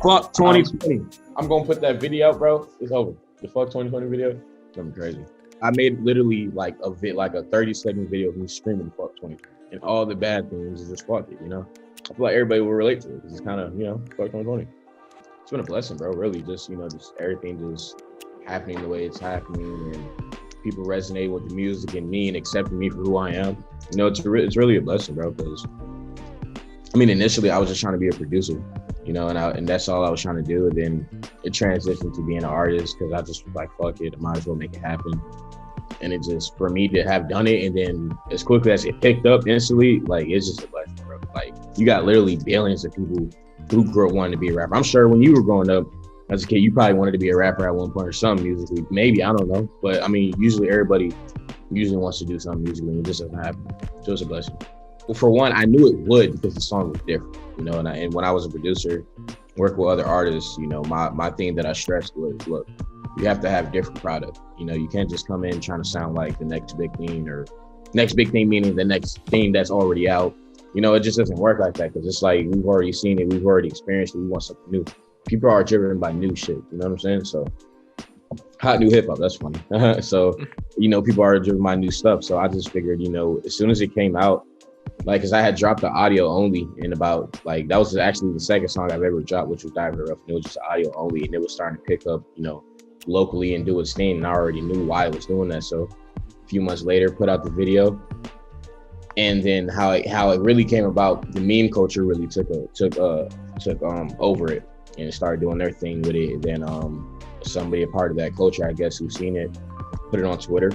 Fuck 2020. I'm gonna put that video out, bro. It's over. The fuck 2020 video. It's gonna be crazy. I made literally like a 30-second video of me screaming fuck 2020 and all the bad things is just fuck it, you know. I feel like everybody will relate to it because it's kind of, you know, fuck 2020. It's been a blessing, bro. Really, just, you know, just everything just happening the way it's happening and people resonate with the music and me and accepting me for who I am. You know, it's really a blessing, bro. Because I mean, initially I was just trying to be a producer, you know, and that's all I was trying to do. And then it transitioned to being an artist because I just was like, fuck it, I might as well make it happen. And it just, for me to have done it and then as quickly as it picked up instantly, like, it's just a blessing, bro. Like, you got literally billions of people who grew up wanting to be a rapper. I'm sure when you were growing up as a kid, you probably wanted to be a rapper at one point or something musically. Maybe, I don't know. But I mean, usually everybody wants to do something musically and it just doesn't happen. So it's a blessing. Well, for one, I knew it would because the song was different, you know, and when I was a producer, work with other artists, you know, my thing that I stressed was, look, you have to have different product. You know, you can't just come in trying to sound like the next big thing, or next big thing meaning the next thing that's already out. You know, it just doesn't work like that because it's like we've already seen it, we've already experienced it, we want something new. People are driven by new shit, you know what I'm saying? So, hot new hip hop, that's funny. So, you know, people are driven by new stuff. So I just figured, you know, as soon as it came out, like, cause I had dropped the audio only in about, like, that was actually the second song I've ever dropped, which was Diving Rough. And it was just audio only, and it was starting to pick up, you know, locally and do its thing. And I already knew why it was doing that. So a few months later, put out the video. And then how it really came about, the meme culture really took over it and started doing their thing with it. And then somebody a part of that culture, I guess, who's seen it, put it on Twitter,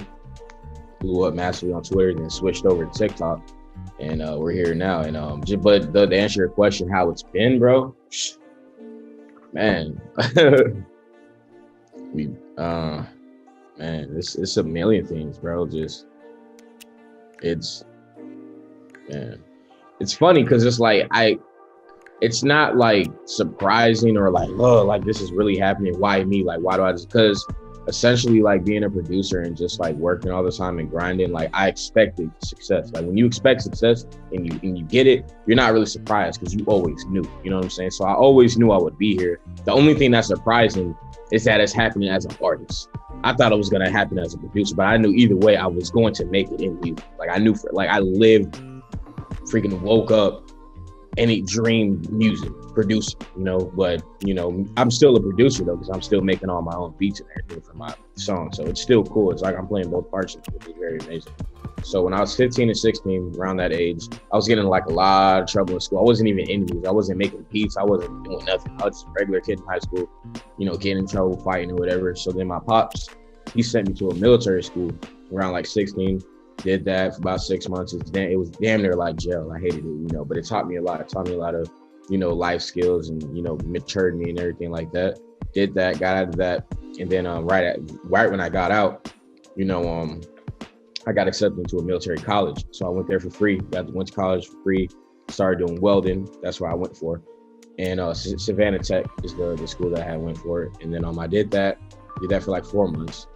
blew up massively on Twitter, and then switched over to TikTok. And we're here now. And but to answer your question, how it's been, bro, man, it's a million things, bro. Just it's funny because it's like it's not like surprising or like, oh, like this is really happening. Why me? Like, why do I just? Because essentially, like, being a producer and just like working all the time and grinding, like, I expected success. Like, when you expect success and you get it, you're not really surprised because you always knew, you know what I'm saying? So I always knew I would be here. The only thing that's surprising is that it's happening as an artist. I thought it was gonna happen as a producer, but I knew either way I was going to make it in music. Like, I knew I lived, freaking woke up, and it dreamed music, producing, you know, but, you know, I'm still a producer though, because I'm still making all my own beats and everything for my song. So it's still cool. It's like I'm playing both parts, which is very amazing. So when I was 15 and 16, around that age, I was getting like a lot of trouble in school. I wasn't even in music. I wasn't making beats. I wasn't doing nothing. I was just a regular kid in high school, you know, getting in trouble, fighting or whatever. So then my pops, he sent me to a military school around like 16. Did that for about 6 months. It was damn near like jail. I hated it, you know, but it taught me a lot. It taught me a lot of, you know, life skills and, you know, matured me and everything like that. Did that, got out of that. And then right when I got out, you know, I got accepted into a military college. So I went there for free. Went to college for free, started doing welding. That's what I went for. And Savannah Tech is the school that I went for. And then I did that for like 4 months.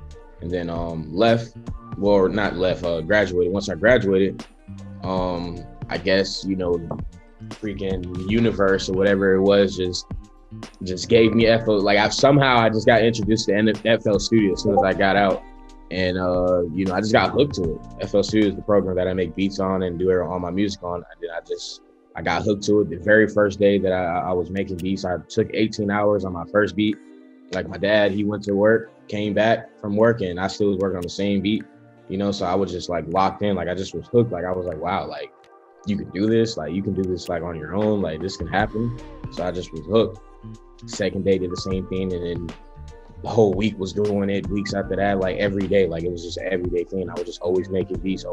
And then graduated. Once I graduated, I guess, you know, freaking universe or whatever it was just gave me FL. Like, I just got introduced to FL Studio as soon as I got out. And, you know, I just got hooked to it. FL Studio is the program that I make beats on and do all my music on. I got hooked to it. The very first day that I was making beats, I took 18 hours on my first beat. Like, my dad, he went to work, came back from work, and I still was working on the same beat, you know? So I was just like locked in. Like, I just was hooked. Like, I was like, wow, like, you can do this. Like, you can do this like on your own. Like, this can happen. So I just was hooked. Second day did the same thing. And then the whole week was doing it. Weeks after that, like every day, like it was just an everyday thing. I was just always making beats.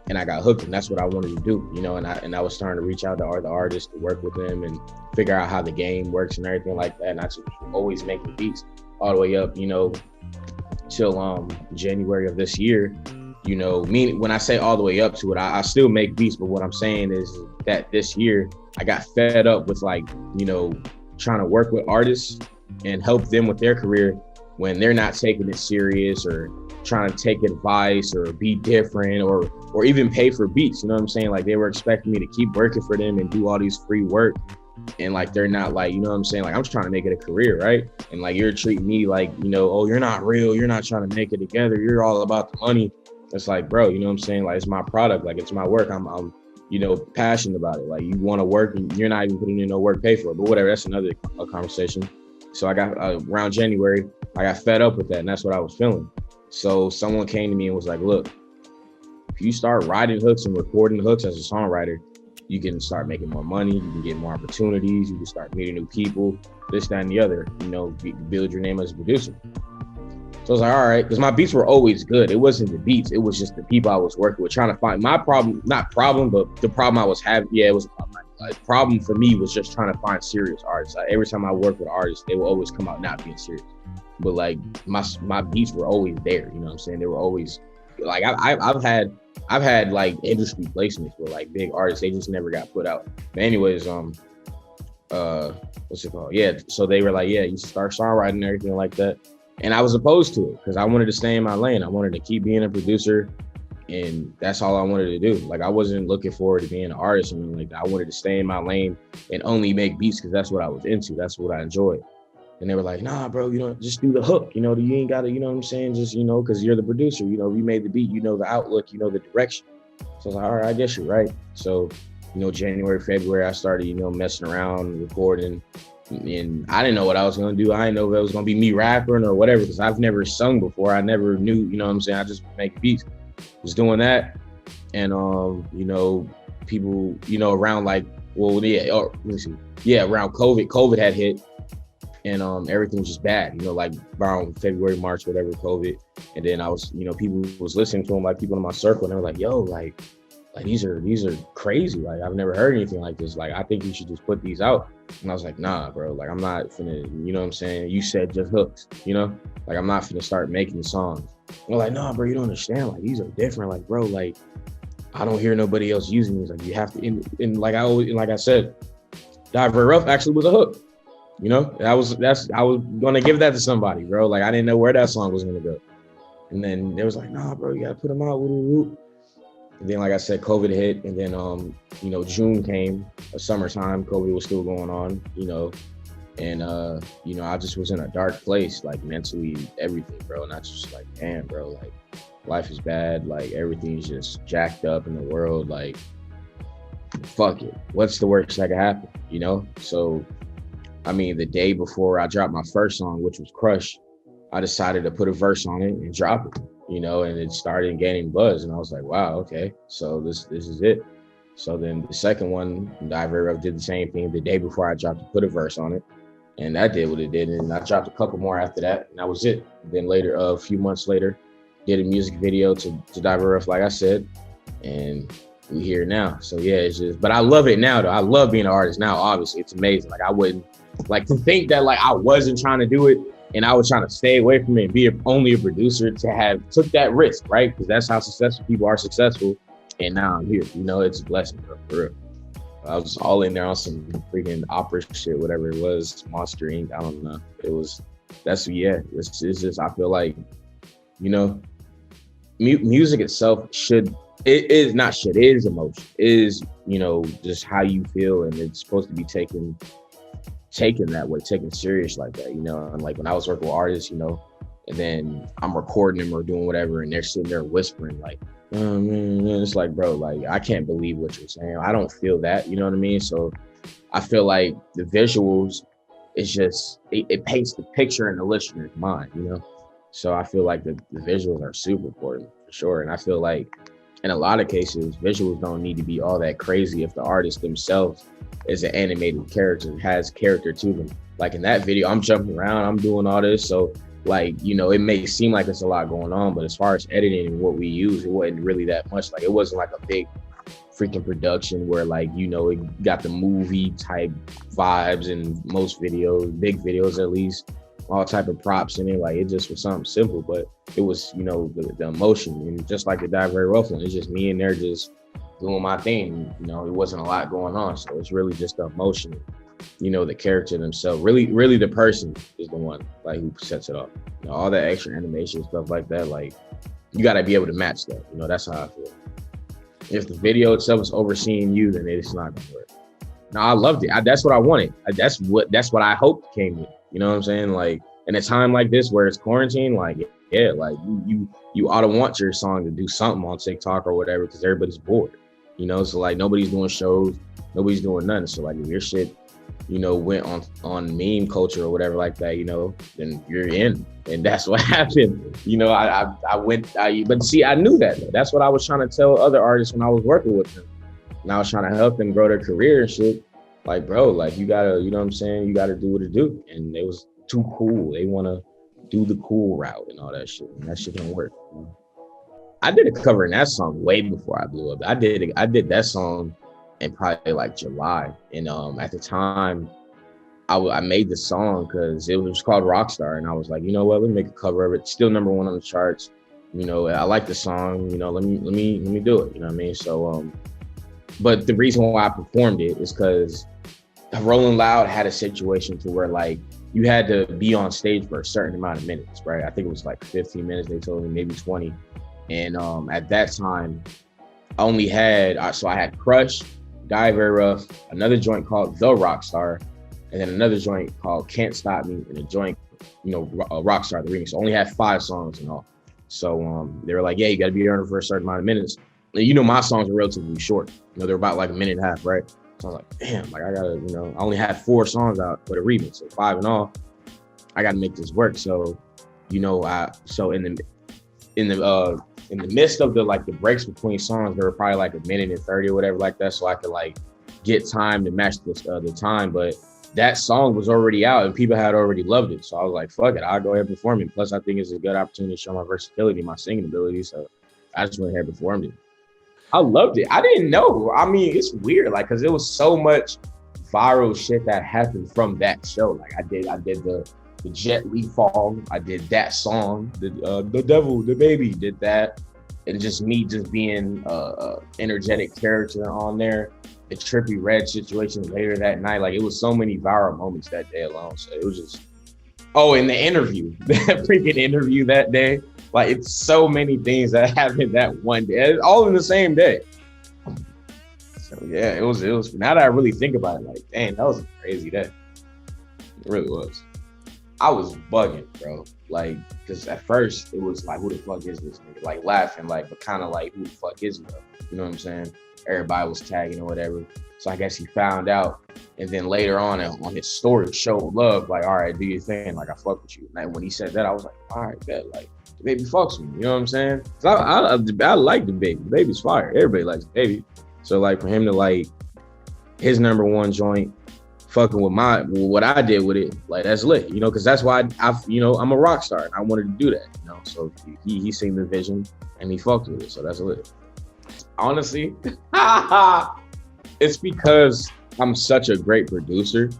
And I got hooked, and that's what I wanted to do, you know, and I was starting to reach out to the artists to work with them and figure out how the game works and everything like that. And I just always making beats all the way up, you know, till January of this year. You know, when I say all the way up to it, I still make beats, but what I'm saying is that this year I got fed up with, like, you know, trying to work with artists and help them with their career when they're not taking it serious or trying to take advice or be different or even pay for beats. You know what I'm saying? Like, they were expecting me to keep working for them and do all these free work and like they're not like, you know what I'm saying? Like I'm trying to make it a career, right? And like you're treating me like, you know, oh, you're not real, you're not trying to make it together, you're all about the money. It's like, bro, you know what I'm saying? Like it's my product, like it's my work. I'm you know, passionate about it. Like you want to work and you're not even putting in no work, pay for it. But whatever, that's another conversation. So I got around January, I got fed up with that, and that's what I was feeling. So someone came to me and was like, look, if you start writing hooks and recording hooks as a songwriter, you can start making more money, you can get more opportunities, you can start meeting new people, this, that, and the other, you know, build your name as a producer. So I was like, all right, because my beats were always good. It wasn't the beats, it was just the people I was working with, trying to find my problem, not problem, but the problem I was having, yeah, it was a problem. Like, problem for me was just trying to find serious artists. Like, every time I worked with artists, they will always come out not being serious. But like my beats were always there, you know what I'm saying? They were always, like, I've had like industry placements with like big artists, they just never got put out. But anyways, what's it called? Yeah, so they were like, yeah, you start songwriting and everything like that. And I was opposed to it because I wanted to stay in my lane. I wanted to keep being a producer, and that's all I wanted to do. Like I wasn't looking forward to being an artist or anything like that. I wanted to stay in my lane and only make beats because that's what I was into. That's what I enjoyed. And they were like, nah, bro, you know, just do the hook. You know, you ain't got to, you know what I'm saying? Just, you know, because you're the producer, you know, you made the beat, you know, the outlook, you know, the direction. So I was like, all right, I guess you're right. So, you know, January, February, I started, you know, messing around, recording. And I didn't know what I was going to do. I didn't know if it was going to be me rapping or whatever, because I've never sung before. I never knew, you know what I'm saying? I just make beats. Was doing that. And, you know, people, you know, around like, well, yeah, let me see. Yeah, around COVID had hit. And everything was just bad, you know, like around February, March, whatever, COVID. And then I was, you know, people was listening to them, like people in my circle, and they were like, yo, like these are crazy. Like I've never heard anything like this. Like I think you should just put these out. And I was like, nah, bro, like I'm not finna, you know what I'm saying? You said just hooks, you know? Like I'm not finna start making songs. And they're like, nah, bro, you don't understand. Like these are different. Like, bro, like I don't hear nobody else using these. Like you have to, and like I always, like I said, Die Very Rough actually was a hook. You know, I was gonna give that to somebody, bro. Like I didn't know where that song was gonna go. And then they was like, nah, bro, you gotta put them out. And then, like I said, COVID hit, and then you know, June came, summertime, COVID was still going on, you know, and you know, I just was in a dark place, like mentally, everything, bro. And I just like, damn, bro, like life is bad, like everything's just jacked up in the world, like fuck it. What's the worst that could happen, you know? So I mean, the day before I dropped my first song, which was Crush, I decided to put a verse on it and drop it, you know, and it started gaining buzz. And I was like, wow, okay, so this is it. So then the second one, Die Very Rough did the same thing the day before I dropped it, put a verse on it. And that did what it did. And I dropped a couple more after that, and that was it. Then later, a few months later, did a music video to Die Very Rough, like I said, and we here now. So yeah, it's just, but I love it now though. I love being an artist now, obviously. It's amazing. Like I wouldn't, like to think that like I wasn't trying to do it and I was trying to stay away from it and be only a producer, to have took that risk, right? Because that's how successful people are successful. And now I'm here, you know, it's a blessing, bro, for real. I was all in there on some freaking opera shit, whatever it was, Monster Inc. I don't know. It's just, I feel like, you know, music itself it is emotion. It is, you know, just how you feel, and it's supposed to be taken that way, taken serious like that, you know. And like when I was working with artists, you know, and then I'm recording them or doing whatever, and they're sitting there whispering like, oh man, it's like, bro, like I can't believe what you're saying. I don't feel that, you know what I mean? So I feel like the visuals, it's just, it paints the picture in the listener's mind, you know? So I feel like the visuals are super important for sure. And I feel like in a lot of cases, visuals don't need to be all that crazy if the artist themselves is an animated character, has character to them. Like in that video, I'm jumping around, I'm doing all this. So like, you know, it may seem like there's a lot going on, but as far as editing and what we use, it wasn't really that much. Like it wasn't like a big freaking production where like, you know, it got the movie type vibes in most videos, big videos at least, all type of props in it. Like it just was something simple, but it was, you know, the emotion. And just like the Die Very Rough one, it's just me in there just doing my thing. You know, it wasn't a lot going on. So it's really just the emotion, you know, the character themselves. Really the person is the one like who sets it up. You know, all that extra animation, stuff like that, like you got to be able to match that. You know, that's how I feel. If the video itself is overseeing you, then it's not gonna work. No, I loved it. That's what I wanted. That's what I hoped came with. You know what I'm saying? Like in a time like this where it's quarantine, like yeah, like you ought to want your song to do something on TikTok or whatever because everybody's bored. You know, so like nobody's doing shows, nobody's doing nothing. So like if your shit, you know, went on meme culture or whatever like that, you know, then you're in. And that's what happened. You know, but see, I knew that though. That's what I was trying to tell other artists when I was working with them. And I was trying to help them grow their career and shit. Like, bro, like you gotta, you know what I'm saying? You gotta do what it do. And it was too cool. They wanna do the cool route and all that shit. And that shit don't work. You know? I did a cover in that song way before I blew up. I did that song in probably like July. And at the time, I made the song because it was called Rockstar. And I was like, you know what, let me make a cover of it. Still #1 on the charts. You know, I like the song, you know, let me do it. You know what I mean? So but the reason why I performed it is because Rolling Loud had a situation to where like you had to be on stage for a certain amount of minutes, right? I think it was like 15 minutes, they told me, maybe 20. And at that time, I only had, so I had Crush, Die Very Rough, another joint called The Rockstar, and then another joint called Can't Stop Me, and a joint, you know, Rockstar, the remix. So I only had 5 songs and all. So they were like, yeah, you got to be on for a certain amount of minutes. And you know, my songs are relatively short. You know, they're about like a minute and a half, right? So I was like, damn, like I gotta, you know, I only had 4 songs out for the remix, so 5 in all. I gotta make this work. So, you know, in the midst of the breaks between songs, there were probably like a minute and 30 or whatever like that, so I could like get time to match the time. But that song was already out and people had already loved it. So I was like, fuck it, I'll go ahead and perform it. Plus, I think it's a good opportunity to show my versatility, my singing ability. So I just went ahead and performed it. I loved it. I didn't know. I mean, it's weird, like, cause there was so much viral shit that happened from that show. Like I did the Jet Li fall. I did that song. The Devil, DaBaby did that. And just me just being a energetic character on there. The Trippie Redd situation later that night. Like it was so many viral moments that day alone. So it was just, and the interview, that freaking interview that day. Like it's so many things that happened that one day, all in the same day. So yeah, it was. Now that I really think about it, like, dang, that was a crazy day. It really was. I was bugging, bro. Like, because at first it was like, who the fuck is this nigga? Like laughing, like, but kind of like, who the fuck is he? You know what I'm saying? Everybody was tagging or whatever. So I guess he found out. And then later on his story, showed love, like, all right, do your thing. Like, I fuck with you. And when he said that, I was like, all right, bet. Like, DaBaby fucks with me. You know what I'm saying? I like DaBaby. DaBaby's fire. Everybody likes DaBaby. So like for him to like his #1 joint, fucking with what I did with it, like that's lit. You know, because that's why I'm a rock star and I wanted to do that. You know, so he seen the vision and he fucked with it. So that's lit. Honestly, it's because I'm such a great producer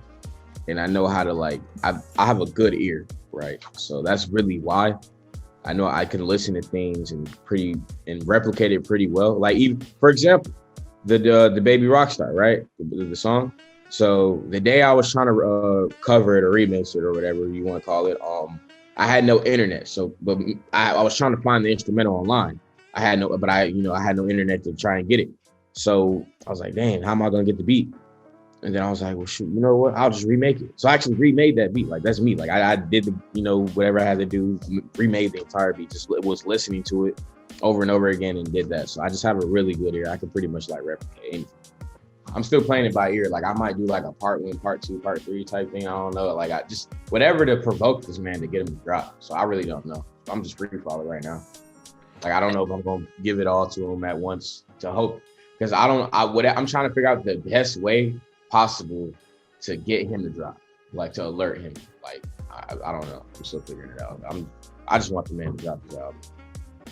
and I know how to like, I have a good ear, right? So that's really why. I know I can listen to things and replicate it pretty well. Like even, for example, the DaBaby Rockstar, right? The song. So the day I was trying to cover it or remix it or whatever you want to call it, I had no internet. So, but I was trying to find the instrumental online. I had no internet to try and get it. So I was like, dang, how am I gonna get the beat? And then I was like, well, shoot, you know what? I'll just remake it. So I actually remade that beat. Like, that's me. Like, I did the, whatever I had to do, remade the entire beat. Just was listening to it over and over again and did that. So I just have a really good ear. I can pretty much, like, replicate anything. I'm still playing it by ear. Like, I might do, like, a part 1, part 2, part 3 type thing. I don't know. Like, I just, whatever to provoke this man to get him to drop. So I really don't know. I'm just free falling right now. Like, I don't know if I'm going to give it all to him at once to hope. Because I'm trying to figure out the best way possible to get him to drop, like to alert him. Like I don't know, I'm still figuring it out. I just want the man to drop his album.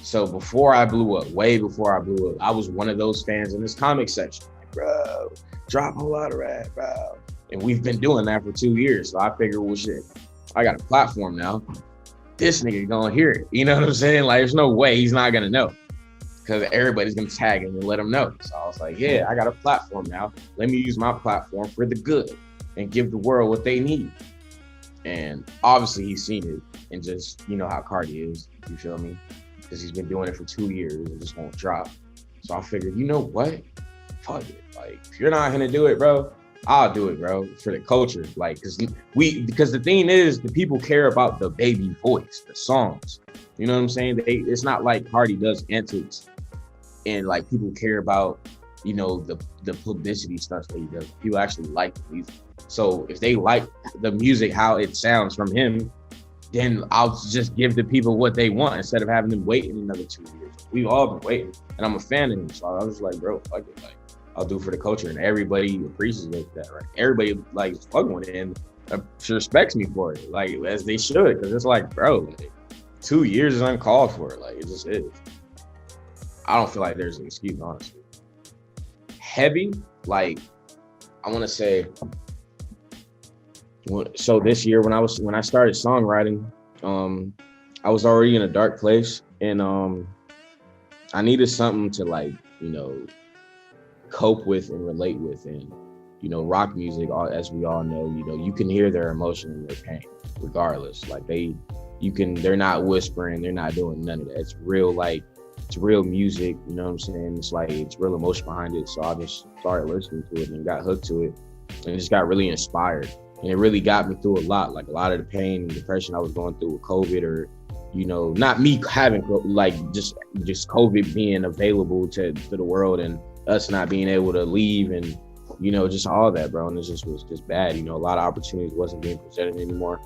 So before I blew up, way before I blew up, I was one of those fans in this comic section, like, bro, drop a lot of rap, bro. And we've been doing that for 2 years. So I figured, well, shit, I got a platform now. This nigga gonna hear it. You know what I'm saying? Like, there's no way he's not gonna know. Because everybody's gonna tag him and let him know. So I was like, yeah, I got a platform now. Let me use my platform for the good and give the world what they need. And obviously he's seen it and just, you know how Carti is, you feel me? Because he's been doing it for 2 years and just won't drop. So I figured, you know what? Fuck it. Like, if you're not gonna do it, bro, I'll do it, bro, for the culture. Like, because the thing is, the people care about the baby voice, the songs. You know what I'm saying? It's not like Carti does antics and like people care about, you know, the publicity stuff that he does. People actually like the music. So if they like the music, how it sounds from him, then I'll just give the people what they want instead of having them waiting another 2 years. We've all been waiting, and I'm a fan of him. So I was like, bro, fuck it. Like, I'll do for the culture, and everybody appreciates that, right? Everybody like fucking with it and respects me for it, like as they should, because it's like, bro, like, 2 years is uncalled for. Like, it just is. I don't feel like there's an excuse, honestly. Heavy, like, I want to say. So this year, when I started songwriting, I was already in a dark place, and I needed something to, like, you know, cope with and relate with. And, you know, rock music, as we all know, you know, you can hear their emotion and their pain regardless. Like, they're not whispering, they're not doing none of that. It's real, like, it's real music, you know what I'm saying? It's like, it's real emotion behind it. So I just started listening to it and got hooked to it, and just got really inspired. And it really got me through a lot of the pain and depression I was going through with COVID, or, you know, not me having, like, just COVID being available to the world, and us not being able to leave, and, you know, just all that, bro. And it just was just bad. You know, a lot of opportunities wasn't being presented anymore.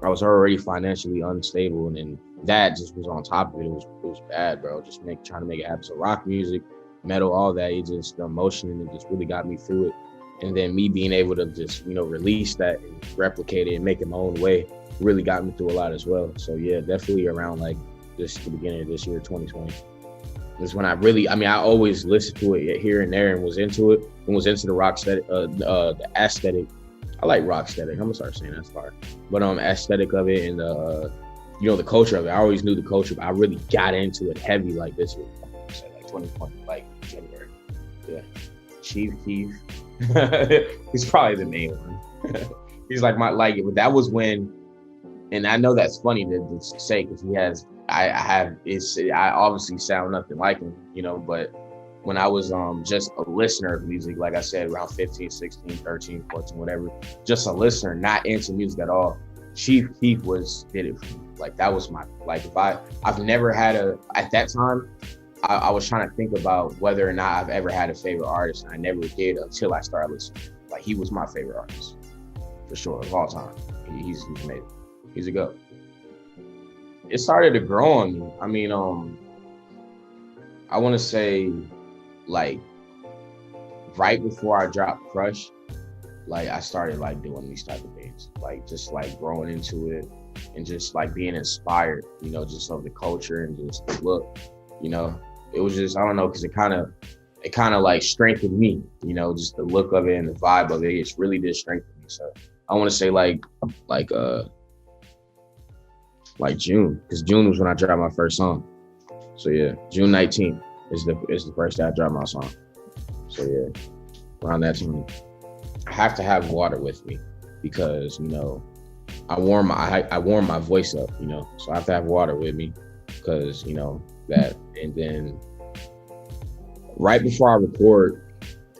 I was already financially unstable, and then that just was on top of it. It was bad, bro. Just trying to make it happen. So rock music, metal, all that, it just, the emotion, and it just really got me through it. And then me being able to just, you know, release that and replicate it and make it my own way really got me through a lot as well. So yeah, definitely around like the beginning of this year, 2020. Is when I always listened to it here and there and was into it, and was into the rock aesthetic, the aesthetic. I like rock aesthetic. I'm gonna start saying that part. But aesthetic of it, and you know, the culture of it. I always knew the culture, but I really got into it heavy like this year. Like 2020, like January. Yeah. Keef. He's probably the main one. He's like that was when, and I know that's funny to say, because I obviously sound nothing like him, you know, but when I was just a listener of music, like I said, around 15, 16, 13, 14, whatever, just a listener, not into music at all, Keef did it for me. Like, that was my, like, I've never had at that time, I was trying to think about whether or not I've ever had a favorite artist, and I never did until I started listening. Like, he was my favorite artist, for sure, of all time. He's amazing. He's a GOAT. It started to grow on me. I mean, I want to say, like, right before I dropped Crush, like, I started, like, doing these type of things, like, just, like, growing into it, and just, like, being inspired, you know, just of the culture and just the look, you know. It was just, I don't know, because it kind of like strengthened me, you know, just the look of it and the vibe of it. It's really did strengthen me. So I want to say like June, because June was when I dropped my first song. So yeah, June 19th is the first day I dropped my song. So yeah, around that time. I have to have water with me, because, you know, I warm my voice up, you know, so I have to have water with me, because, you know, that. And then right before I record,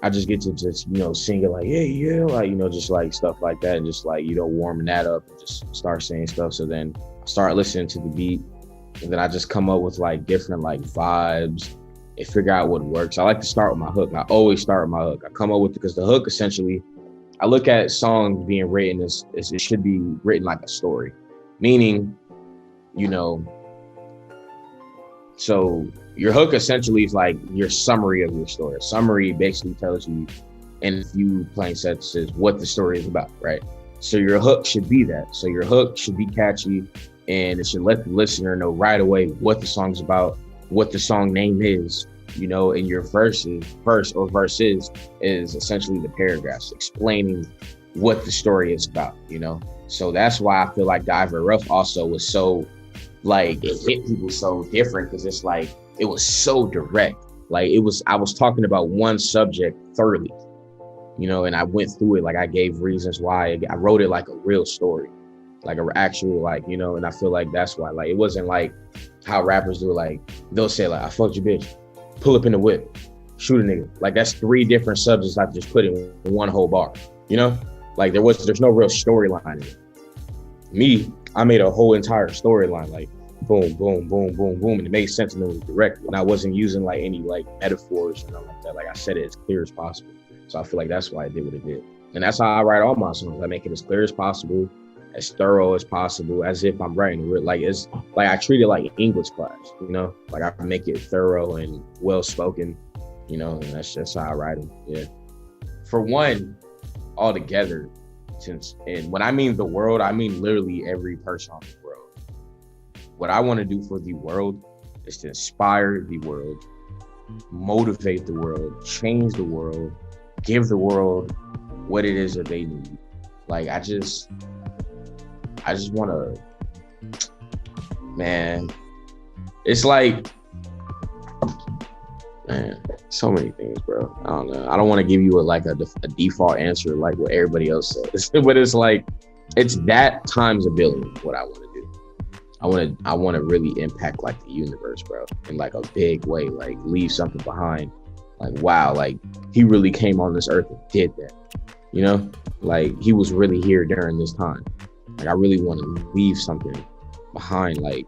I just get to just, you know, sing it like, yeah, like, you know, just like stuff like that, and just like, you know, warming that up and just start saying stuff. So then I start listening to the beat, and then I just come up with like different like vibes and figure out what works. I like to start with my hook. I always start with my hook. I come up with, because the hook, essentially, I look at songs being written as it should be written like a story, meaning, you know, so your hook essentially is like your summary of your story. A summary basically tells you in a few plain sentences what the story is about, right? So your hook should be that. So your hook should be catchy, and it should let the listener know right away what the song's about, what the song name is, you know, and your verse is essentially the paragraphs explaining what the story is about, you know? So that's why I feel like Diver Rough also was so, like, it hit people so different, because it's like, it was so direct. Like, I was talking about one subject thoroughly, you know, and I went through it. Like, I gave reasons why. I wrote it like a real story, like an actual, like, you know, and I feel like that's why, like, it wasn't like how rappers do, like, they'll say like, I fucked your bitch, pull up in the whip, shoot a nigga. Like that's 3 different subjects I just put in one whole bar, you know? Like there's no real storyline in it. Me, I made a whole entire storyline, like boom, boom, boom, boom, boom, and it made sense and it was direct. And I wasn't using like any like metaphors or nothing like that. Like I said it as clear as possible. So I feel like that's why I did what it did. And that's how I write all my songs. I make it as clear as possible, as thorough as possible, as if I'm writing it. Like it's like I treat it like English class, you know? Like I make it thorough and well spoken, you know, and that's just how I write them. Yeah. For one, all together, and when I mean the world, I mean literally every person on the world. What I want to do for the world is to inspire the world, motivate the world, change the world, give the world what it is that they need. Like I just want to, man, it's like, man, so many things, bro. I don't know. I don't want to give you a default answer like what everybody else says, but it's like, it's that times a billion what I want to do. I want to really impact like the universe, bro, in like a big way, like leave something behind. Like, wow, like he really came on this earth and did that, you know? Like he was really here during this time. Like I really want to leave something behind, like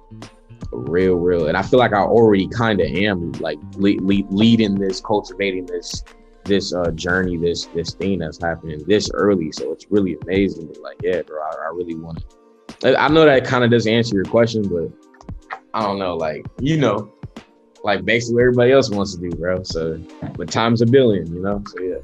a real, and I feel like I already kind of am like leading this, cultivating this journey, this thing that's happening this early. So it's really amazing. But like, yeah, bro, I really want to. I know that kind of doesn't answer your question, but I don't know, like, you know, like basically what everybody else wants to do, bro. So, but times a billion, you know. So yeah.